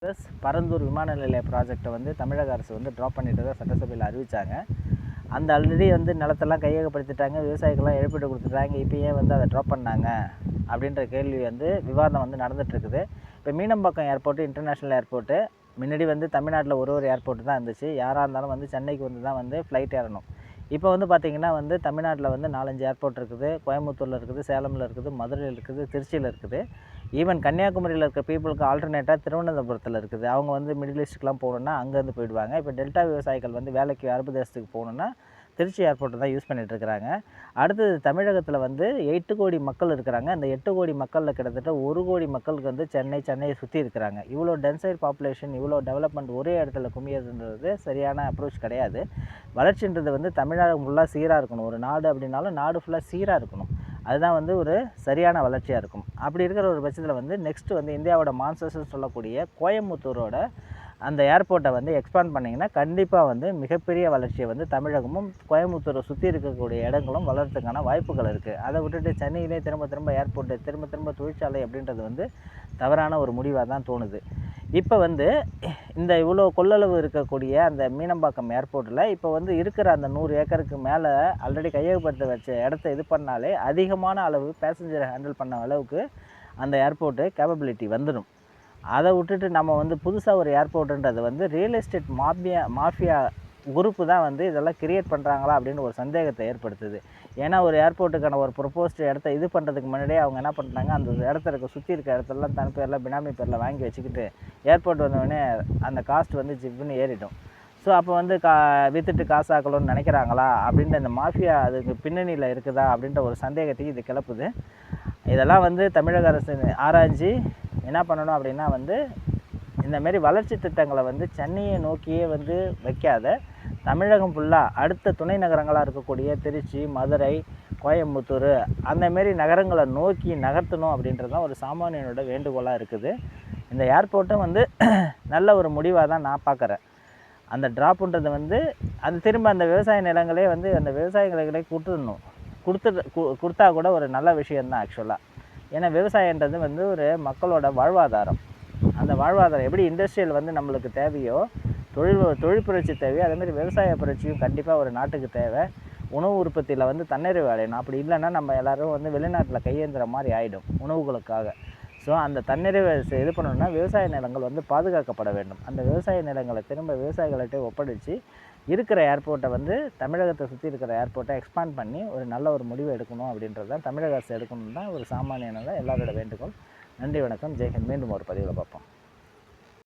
Plus Parandur விமான நிலைய ப்ராஜெக்டை வந்து தமிழக அரசு வந்து ட்ராப் பண்ணிட்டு சட்டசபையில் அறிவித்தாங்க. அந்த ஆல்ரெடி வந்து நிலத்தெல்லாம் கையகப்படுத்திட்டாங்க, விவசாயிகள்லாம் இழப்பீடு கொடுத்துட்டாங்க. இப்போ ஏன் வந்து அதை ட்ராப் பண்ணாங்க அப்படின்ற கேள்வி வந்து விவாதம் வந்து நடந்துகிட்ருக்குது. இப்போ மீனம்பாக்கம் ஏர்போர்ட்டு இன்டர்நேஷ்னல் ஏர்போர்ட்டு முன்னாடி வந்து தமிழ்நாட்டில் ஒரு ஏர்போர்ட்டு தான் இருந்துச்சு. யாராக இருந்தாலும் வந்து சென்னைக்கு வந்து தான் வந்து ஃப்ளைட் ஏறணும். இப்போ வந்து பார்த்திங்கன்னா வந்து தமிழ்நாட்டில் வந்து 4-5 ஏர்போர்ட் இருக்குது. கோயம்புத்தூரில் இருக்குது, சேலமில் இருக்குது, மதுரையில் இருக்குது, திருச்சியில் இருக்குது. ஈவன் கன்னியாகுமரியில் இருக்க பீப்புளுக்கு ஆல்டர்னேட்டாக திருவனந்தபுரத்தில் இருக்குது. அவங்க வந்து மிடில் ஈஸ்ட்டுக்குலாம் போகணுன்னா அங்கேருந்து போயிடுவாங்க. இப்போ டெல்டா விவசாயிகள் வந்து வேலைக்கு அரபு தேசத்துக்கு போகணுன்னா திருச்சி ஏர்போர்ட்டு தான் யூஸ் பண்ணிகிட்ருக்கிறாங்க. அடுத்தது தமிழகத்தில் வந்து 8 கோடி மக்கள் இருக்கிறாங்க. அந்த 8 கோடி மக்களில் கிட்டத்தட்ட 1 கோடி மக்களுக்கு வந்து சென்னையை சுற்றி இருக்கிறாங்க. இவ்வளோ டென்சைட் பாப்புலேஷன், இவ்வளோ டெவலப்மெண்ட் ஒரே இடத்துல குமியறதுன்றது சரியான அப்ரோச் கிடையாது. வளர்ச்சின்றது வந்து தமிழகம் ஃபுல்லாக சீராக இருக்கணும். ஒரு நாடு அப்படின்னாலும் நாடு ஃபுல்லாக சீராக இருக்கணும். அதுதான் வந்து ஒரு சரியான வளர்ச்சியாக இருக்கும். அப்படி இருக்கிற ஒரு பட்சத்தில் வந்து நெக்ஸ்ட்டு வந்து இந்தியாவோட மான்சஸ்ன்னு சொல்லக்கூடிய கோயம்புத்தூரோட அந்த ஏர்போர்ட்டை வந்து எக்ஸ்பாண்ட் பண்ணிங்கன்னா கண்டிப்பாக வந்து மிகப்பெரிய வளர்ச்சியை வந்து தமிழகமும் கோயம்புத்தூரை சுற்றி இருக்கக்கூடிய இடங்களும் வளர்கிறதுக்கான வாய்ப்புகள் இருக்குது. அதை விட்டுட்டு சென்னையிலே திரும்ப ஏர்போர்ட்டு திரும்ப தொழிற்சாலை அப்படின்றது வந்து தவறான ஒரு முடிவாக தான் தோணுது. இப்போ வந்து இந்த இவ்வளோ கொள்ளளவு இருக்கக்கூடிய அந்த மீனம்பாக்கம் ஏர்போர்ட்டில் இப்போ வந்து இருக்கிற அந்த 100 ஏக்கருக்கு மேலே ஆல்ரெடி கையகப்படுத்த வச்ச இடத்த இது பண்ணாலே அதிகமான அளவு பேசஞ்சரை ஹேண்டில் பண்ண அளவுக்கு அந்த ஏர்போர்ட்டு கேப்பபிலிட்டி வந்துடும். அதை விட்டுட்டு நம்ம வந்து புதுசாக ஒரு ஏர்போர்ட்டுன்றது வந்து ரியல் எஸ்டேட் மாஃபியா குரூப்பு தான் வந்து இதெல்லாம் கிரியேட் பண்ணுறாங்களா அப்படின்னு ஒரு சந்தேகத்தை ஏற்படுத்துது. ஏன்னா ஒரு ஏர்போர்ட்டுக்கான ஒரு ப்ரொப்போஸ்டு இடத்த இது பண்ணுறதுக்கு முன்னாடியே அவங்க என்ன பண்ணுறாங்க, அந்த இடத்துல சுற்றி இருக்க இடத்துலலாம் தன் பேரில் பினாமி பேரில் வாங்கி வச்சுக்கிட்டு ஏர்போர்ட் வந்தோடனே அந்த காஸ்ட் வந்து ஜிப்புன்னு ஏறிடும். ஸோ அப்போ வந்து விற்றுட்டு காசாக்கணும்னு நினைக்கிறாங்களா அப்படின்ற இந்த மாஃபியா அதுக்கு பின்னணியில் இருக்குதா அப்படின்ற ஒரு சந்தேகத்தையும் இது கிளப்புது. இதெல்லாம் வந்து தமிழக அரசு ஆராய்ச்சி என்ன பண்ணணும் அப்படின்னா வந்து இந்தமாரி வளர்ச்சி திட்டங்களை வந்து சென்னையை நோக்கியே வந்து வைக்காத தமிழகம் ஃபுல்லாக அடுத்த துணை நகரங்களாக இருக்கக்கூடிய திருச்சி, மதுரை, கோயம்புத்தூர் அந்தமாரி நகரங்களை நோக்கி நகர்த்தணும் அப்படின்றது தான் ஒரு சாமானியனோட வேண்டுகோளாக இருக்குது. இந்த ஏர்போர்ட்டும் வந்து நல்ல ஒரு முடிவாக தான் நான் பார்க்குறேன். அந்த ட்ராப்புன்றது வந்து அது திரும்ப அந்த விவசாய நிலங்களே வந்து அந்த விவசாயிகளே கொடுத்தா கூட ஒரு நல்ல விஷயந்தான் ஆக்சுவலாக. ஏன்னா விவசாயன்றது வந்து ஒரு மக்களோட வாழ்வாதாரம். அந்த வாழ்வாதாரம் எப்படி இண்டஸ்ட்ரியல் வந்து நம்மளுக்கு தேவையோ, தொழில் புரட்சி தேவையோ, அதேமாதிரி விவசாய புரட்சியும் கண்டிப்பாக ஒரு நாட்டுக்கு தேவை. உணவு உற்பத்தியில் வந்து தன்னிறைவு அடையணும். அப்படி இல்லைன்னா நம்ம எல்லோரும் வந்து வெளிநாட்டில் கையேந்துற மாதிரி ஆகிடும் உணவுகளுக்காக. ஸோ அந்த தன்னிறைவை இது பண்ணணும்னா விவசாய நிலங்கள் வந்து பாதுகாக்கப்பட வேண்டும். அந்த விவசாய நிலங்களை திரும்ப விவசாயிகள்கிட்ட ஒப்படைச்சி இருக்கிற ஏர்போர்ட்டை வந்து தமிழகத்தை சுற்றி இருக்கிற ஏர்போர்ட்டை எக்ஸ்பாண்ட் பண்ணி ஒரு நல்ல ஒரு முடிவு எடுக்கணும் அப்படின்றது தான் தமிழக அரசு எடுக்கணும் தான் ஒரு சாமானியனாக எல்லாரோட வேண்டுகோள். நன்றி, வணக்கம், ஜெய்ஹிந்த். மீண்டும் ஒரு பதிவில் பார்ப்போம்.